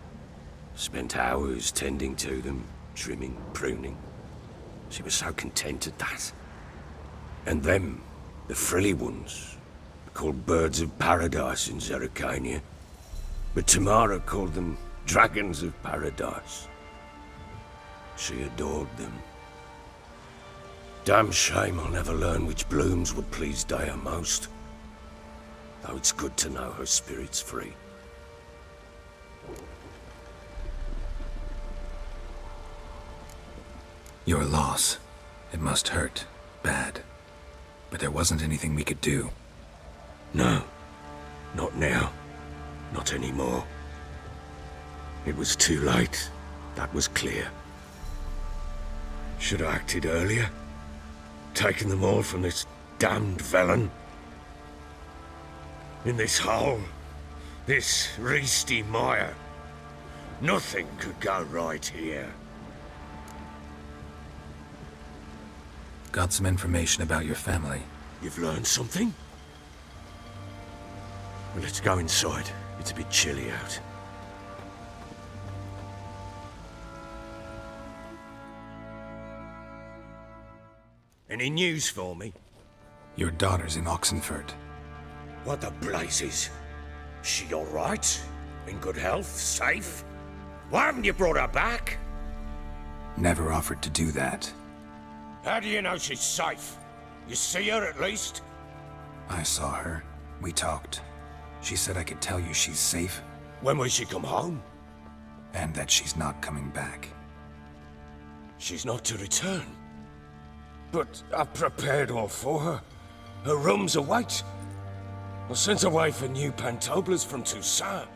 Spent hours tending to them, trimming, pruning. She was so content at that. And them, the frilly ones, called birds of paradise in Zerrikania. But Tamara called them dragons of paradise. She adored them. Damn shame I'll never learn which blooms would please Dea most. Though it's good to know her spirit's free. Your loss. It must hurt. Bad. But there wasn't anything we could do. No. Not now. Not anymore. It was too late. That was clear. Should have acted earlier. Taken them all from this damned Velen. In this hole. This reesty mire. Nothing could go right here. Got some information about your family. You've learned something? Well, let's go inside. It's a bit chilly out. Any news for me? Your daughter's in Oxenfurt. What the blazes? She all right? In good health? Safe? Why haven't you brought her back? Never offered to do that. How do you know she's safe? You see her at least? I saw her. We talked. She said I could tell you she's safe. When will she come home? And that she's not coming back. She's not to return. But I've prepared all for her. Her room's await. I sent away for new pantoblas from Toussaint.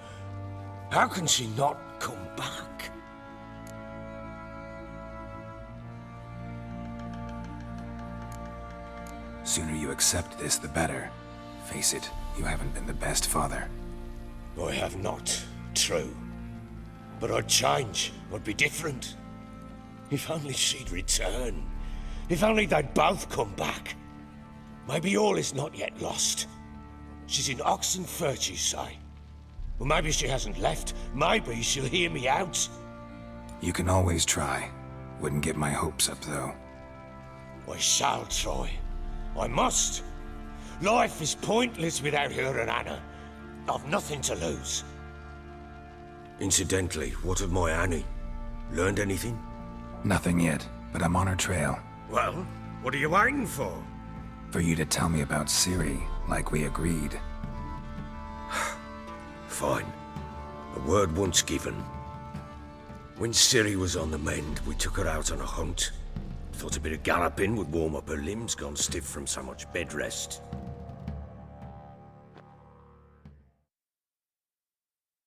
How can she not come back? Sooner you accept this, the better. Face it, you haven't been the best father. I have not, true. But I'd change, I'd be different. If only she'd return. If only they'd both come back. Maybe all is not yet lost. She's in Oxenfurt, you say? Well, maybe she hasn't left. Maybe she'll hear me out. You can always try. Wouldn't get my hopes up, though. I shall try. I must. Life is pointless without her and Anna. I've nothing to lose. Incidentally, what of my Annie? Learned anything? Nothing yet, but I'm on her trail. Well, what are you waiting for? For you to tell me about Ciri, like we agreed. Fine. A word once given. When Ciri was on the mend, we took her out on a hunt. Thought a bit of galloping would warm up her limbs, gone stiff from so much bed rest.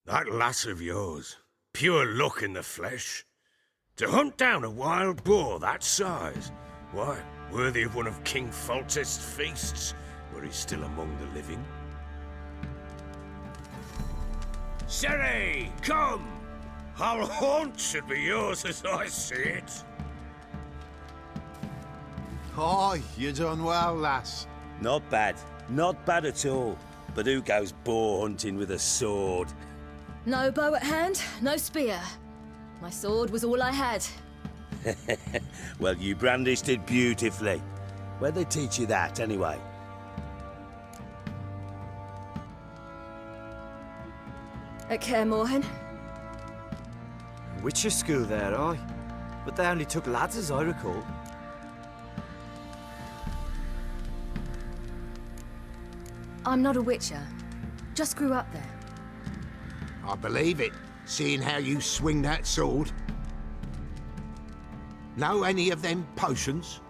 That lass of yours, pure luck in the flesh. To hunt down a wild boar that size, why, worthy of one of King Foltest's feasts, were he still among the living. Ciri, come! Our haunt should be yours as I see it. Oh, you done well, lass. Not bad. Not bad at all. But who goes boar hunting with a sword? No bow at hand, no spear. My sword was all I had. Well, you brandished it beautifully. Where'd they teach you that, anyway? At Kaer Morhen. Witcher school there, aye. But they only took lads as I recall. I'm not a witcher. Just grew up there. I believe it, seeing how you swing that sword. Know any of them potions?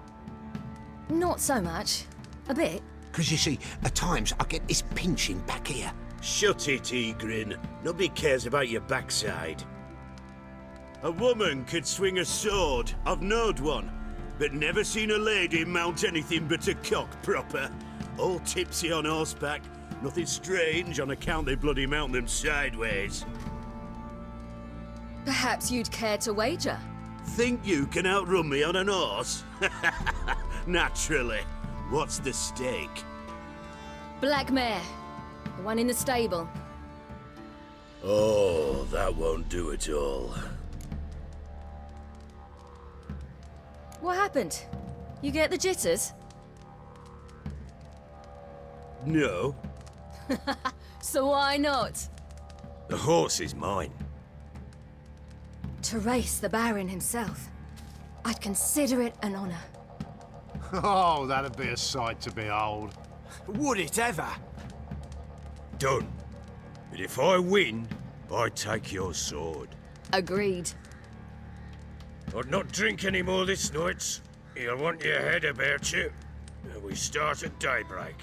Not so much. A bit. Because you see, at times I get this pinching back here. Shut it, Egrin. Nobody cares about your backside. A woman could swing a sword. I've knowed one. But never seen a lady mount anything but a cock proper. All tipsy on horseback. Nothing strange on account they bloody mount them sideways. Perhaps you'd care to wager? Think you can outrun me on an horse? Naturally. What's the stake? Black mare. The one in the stable. Oh, that won't do at all. What happened? You get the jitters? No, So why not? the horse is mine. To race the Baron himself. I'd consider it an honor. Oh, that'd be a sight to behold. Would it ever? Done. But if I win, I take your sword. Agreed. I'd not drink any more this night. You'll want your head about you. And we start at daybreak.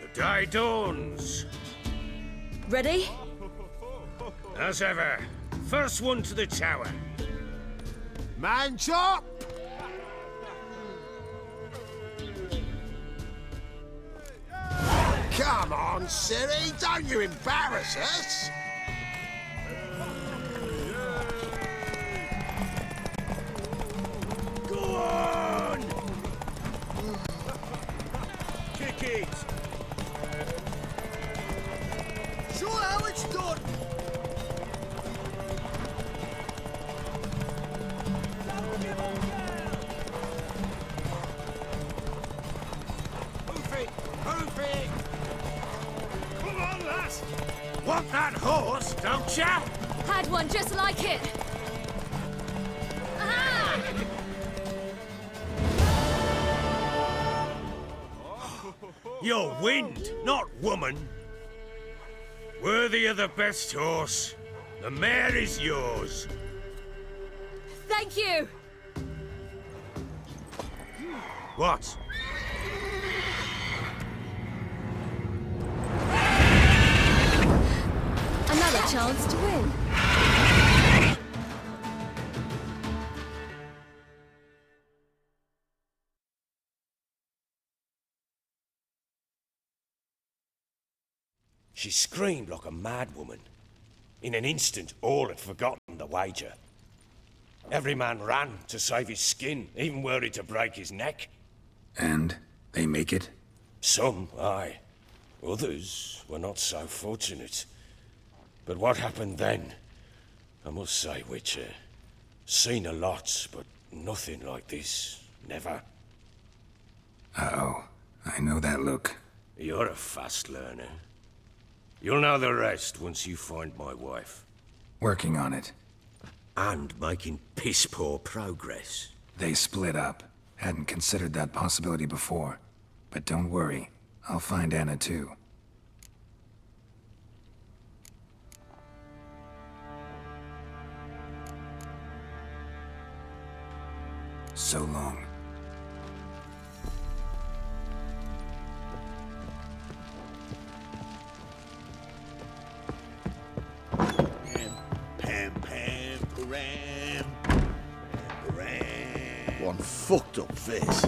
The day dawns. Ready? As ever, first one to the tower. Man chop! Come on, Siri, don't you embarrass us! Go on! Kick it! Show how it's done! Move it! Move it! Come on, lass! Want that horse, don't ya? Had one just like it. Ah! You're wind, not woman. Worthy of the best horse. The mare is yours. Thank you. What? Another chance to win. She screamed like a mad woman. In an instant, all had forgotten the wager. Every man ran to save his skin, even worried to break his neck. And they make it? Some, aye. Others were not so fortunate. But what happened then? I must say, Witcher, seen a lot, but nothing like this. Never. Uh-oh. I know that look. You're a fast learner. You'll know the rest once you find my wife. Working on it. And making piss-poor progress. They split up. Hadn't considered that possibility before. But don't worry. I'll find Anna too. So long. Pam, pam, param. Param. One fucked up face.